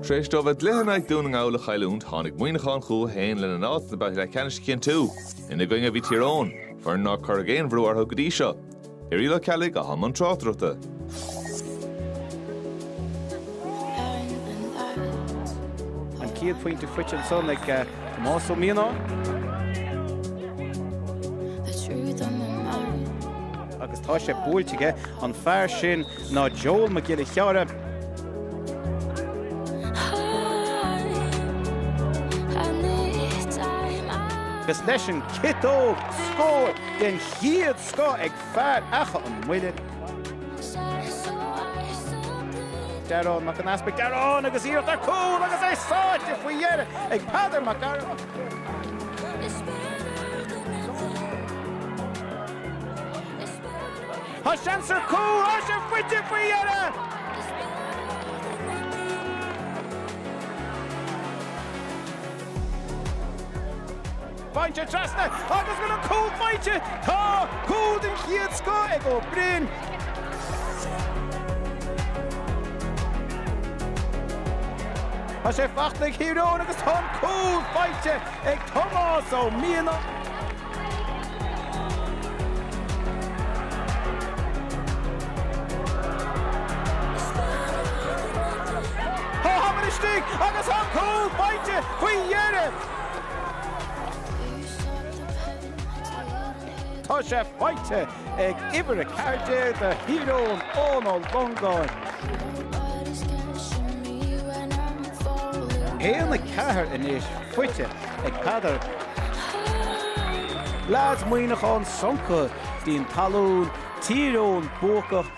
Tréistóbh lehannaigh dún an ála chailún tháinig Muineachán-3-12 hain le na nát na Leathcheannais ina gcuinge bhí Tyrone, fear ná chur géin bhrú ar thugad seo. Iríle cealaigh a haman trátarachta. An cíad pointe fuite an son ag Peile Mionúir. Agus tá sé búiltige an fearr sin ná Joel McGill cheara. Gus leis an kitó scór den chiad scó ag fearr acha an muile. Tyrone mac an aspect Tyrone agus íocht ar cúl agus é sáte faoi dhearr ag padar mac ar. Tá seans ar cúl á sé fuite faoi dhearr. Bainte trasna agus go an cúl bainte tá cúl den chiad scó ag ó brin. Tá sé facht ag Tyrone agus tá cúl bainte ag Tomás ó Mionúir. Tá haman istigh agus tá cúl bainte faoi dhearr. Tá sé bainte ag ibre a cairde de Tyrone ón ó Monaghan. Éan na cethir inis fuite ag padar. Lads Muineachán soncha dín talún Tyrone bócach